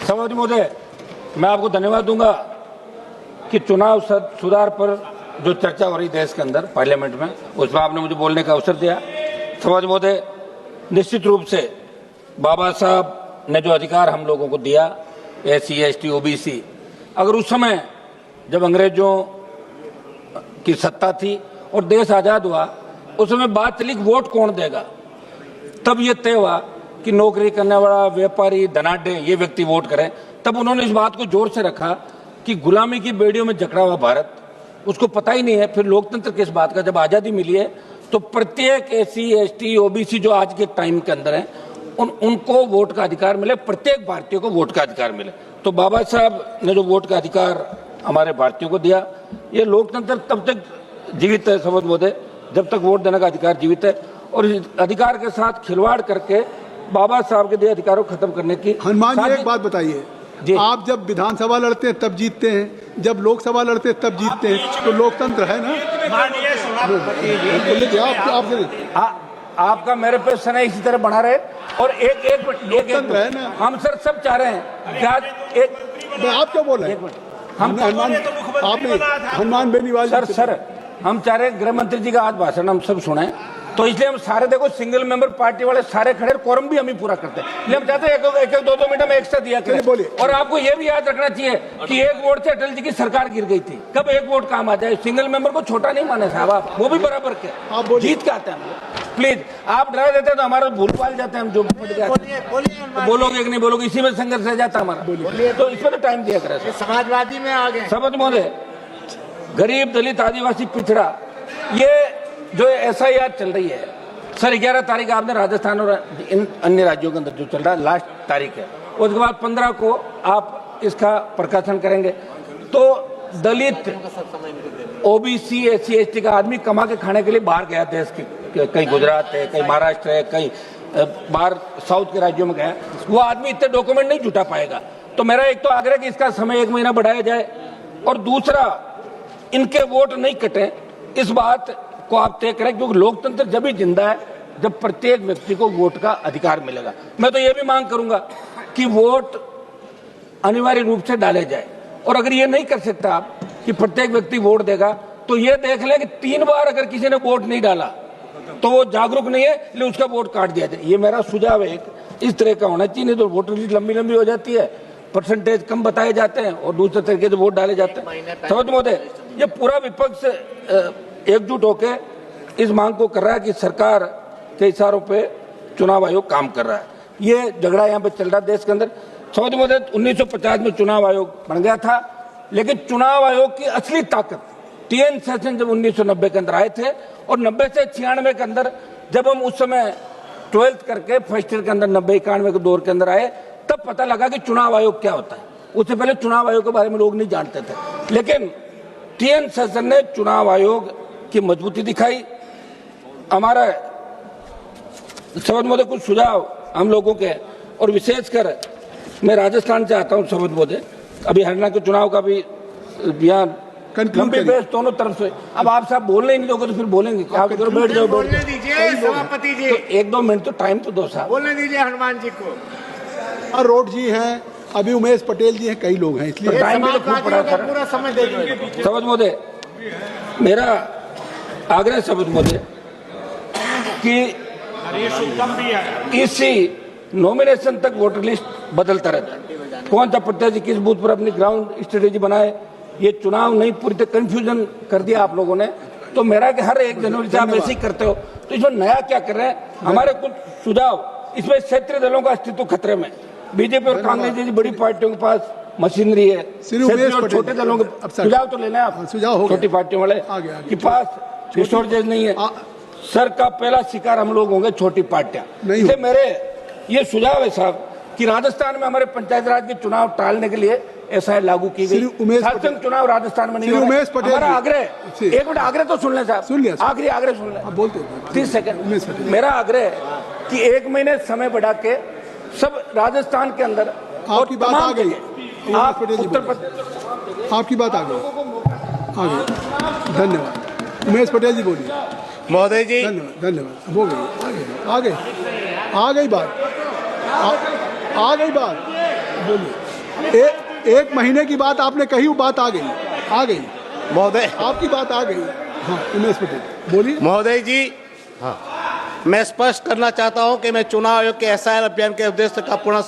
सभापति महोदय, मैं आपको धन्यवाद दूंगा कि चुनाव सुधार पर जो चर्चा हो रही देश के अंदर पार्लियामेंट में, उसमें आपने मुझे बोलने का अवसर दिया। सभापति महोदय, निश्चित रूप से बाबा साहब ने जो अधिकार हम लोगों को दिया, SC, ST, OBC, अगर उस समय जब अंग्रेजों की सत्ता थी और देश आजाद हुआ, उस समय बात चली वोट कौन देगा, तब ये तय हुआ कि नौकरी करने वाला, व्यापारी, धनाढ्य ये व्यक्ति वोट करें। तब उन्होंने इस बात को जोर से रखा कि गुलामी की बेड़ियों में जकड़ा हुआ भारत, उसको पता ही नहीं है फिर लोकतंत्र किस बात का। जब आज़ादी मिली है तो प्रत्येक SC, ST, OBC जो आज के टाइम के अंदर है उनको वोट का अधिकार मिले, प्रत्येक भारतीय को वोट का अधिकार मिले। तो बाबा साहब ने जो वोट का अधिकार हमारे भारतीयों को दिया, ये लोकतंत्र तब तक जीवित है सभापति महोदय जब तक वोट देने का अधिकार जीवित है, और इस अधिकार के साथ खिलवाड़ करके बाबा साहब के दिए अधिकारों को खत्म करने की। हनुमान जी, एक बात बताइए, आप जब विधानसभा लड़ते हैं तब जीतते हैं, जब लोकसभा लड़ते हैं तब जीतते हैं, तो लोकतंत्र है ना। आपका मेरे पे सने इसी तरह बना रहे, और एक है ना। हम सर सब चाह रहे हैं क्या आप क्या बोल रहे हैं? हम आपने हनुमान बेनीवाल सर हम चाह रहे हैं गृह मंत्री जी का आज भाषण हम सब सुने, तो इसलिए हम सारे देखो सिंगल मेंबर पार्टी वाले सारे खड़े, कोरम भी हम ही पूरा करते हैं, इसलिए हम चाहते हैं एक 2 मिनट में एक्स्ट्रा दिया करें। और आपको ये भी याद रखना चाहिए कि एक वोट से अटल जी की सरकार गिर गई थी, कब एक वोट काम आ जाए। सिंगल मेंबर को छोटा नहीं माने साहब, आप वो भी बराबर के आप जीत के आते हैं। प्लीज आप डरा देते हैं तो हमारा भूल पाल जाते हैं, हम जो बोलोगे कि नहीं बोलोगे, इसी में संघर्ष रह जाता है हमारा, तो इसमें तो टाइम दिया करें। समाजवादी में आ गए सभापति महोदय, गरीब, दलित, आदिवासी, पिछड़ा, ये जो SIR चल रही है सर, 11 तारीख आपने राजस्थान और इन अन्य राज्यों के अंदर जो चल रहा है लास्ट तारीख है, उसके बाद 15 को आप इसका प्रकाशन करेंगे। तो दलित, OBC, SC, ST का आदमी कमा के खाने के लिए बाहर गया देश के, कहीं गुजरात है, कहीं महाराष्ट्र है, कहीं बाहर साउथ के राज्यों में गया, वो आदमी इतने डॉक्यूमेंट नहीं जुटा पाएगा। तो मेरा एक तो आग्रह कि इसका समय 1 महीना बढ़ाया जाए, और दूसरा इनके वोट नहीं कटे, इस बात को आप तय करें, क्योंकि लोकतंत्र जब ही जिंदा है जब प्रत्येक व्यक्ति को वोट का अधिकार मिलेगा। मैं तो ये भी मांग करूंगा कि वोट अनिवार्य रूप से डाले जाए, और अगर ये नहीं कर सकता आप कि प्रत्येक व्यक्ति वोट देगा, तो ये देख ले कि 3 बार अगर किसी ने वोट नहीं डाला तो वो जागरूक नहीं है, इसलिए उसका वोट काट दिया जाए। ये मेरा सुझाव है, इस तरह का होना चाहिए, नहीं तो वोटर लिस्ट लंबी हो जाती है, परसेंटेज कम बताए जाते हैं और दूसरे तरीके से वोट डाले जाते हैं। समझ महोदय, ये पूरा विपक्ष एकजुट होकर इस मांग को कर रहा है कि सरकार के इशारों पे चुनाव आयोग काम कर रहा है। ये झगड़ा यहाँ पे चल रहा है देश के अंदर। समझ महोदय, 1950 में चुनाव आयोग बन गया था, लेकिन चुनाव आयोग की असली ताकत TN सेशन जब 1990 के अंदर आए थे, और 90 से 96 के अंदर जब हम उस समय 12th करके फर्स्ट ईयर के अंदर 90-91 के दौर के अंदर आए, तब पता लगा कि चुनाव आयोग क्या होता है। उससे पहले चुनाव आयोग के बारे में लोग नहीं जानते थे, लेकिन TN सेशन ने चुनाव आयोग की मजबूती दिखाई। हमारा सभापति महोदय कुछ सुझाव हम लोगों के, और विशेषकर मैं राजस्थान से आता हूं सभापति महोदय, अभी हरियाणा के चुनाव का भी बयान लंबी बहस दोनों तरफ से। अब आप साहब बोलने ही नहीं दोगे तो फिर बोलेंगे क्या? बैठ जाओ, बोलने दीजिए सभापति जी, तो 1-2 मिनट तो टाइम तो दो साहब, बोलने दीजिए हनुमान जी को। अरोड़ जी हैं, अभी उमेश पटेल जी हैं, कई लोग हैं, इसलिए टाइम भी तो खूब पड़ा सर। पूरा समय दे दीजिए सभापति महोदय, मेरा आग्रह सभापति महोदय कि इसी नॉमिनेशन तक वोटर लिस्ट बदलता रहता है, कौन सा प्रत्याशी किस बूथ पर अपनी ग्राउंड स्ट्रेटेजी बनाए, ये चुनाव नहीं पूरी तरह कंफ्यूजन कर दिया आप लोगों ने। तो मेरा कि हर 1 जनवरी से आप ऐसे ही करते हो, तो इसमें नया क्या कर रहे हैं? हमारे कुछ सुझाव, इसमें क्षेत्रीय दलों का अस्तित्व खतरे में। बीजेपी और कांग्रेस जैसी बड़ी पार्टियों के पास मशीनरी है, और छोटे दलों के सुझाव तो लेना है आप, सुझाव छोटी पार्टियों वाले के पास रिसोर्सेज नहीं है। सर का पहला शिकार हम लोग होंगे छोटी पार्टियां। इसलिए मेरे ये सुझाव है साहब कि राजस्थान में हमारे पंचायत राज के चुनाव टालने के लिए SIR लागू की गई। शासन चुनाव राजस्थान में नहीं हो रहा। हमारा आग्रह, 1 मिनट आग्रह तो सुन लें साहब, सुन लिया, आखिरी आग्रह सुन लें, बोलते 30 सेकंड। मेरा आग्रह है कि 1 महीने समय बढ़ा के सब राजस्थान के अंदर, आपकी बात आ गई, आप उत्तर प्रदेश, आपकी बात आ गई, धन्यवाद। उमेश पटेल जी बोलिए। महोदय जी, धन्यवाद, हो गई, आ गई बात, बोलिए। एक महीने की बात आपने कही, वो बात आ गई महोदय आपकी बात आ गई। हाँ, उमेश पटेल बोलिए। महोदय जी, हाँ, मैं स्पष्ट करना चाहता हूं कि मैं चुनाव आयोग के एसआईआर अभियान के उद्देश्य का पूर्ण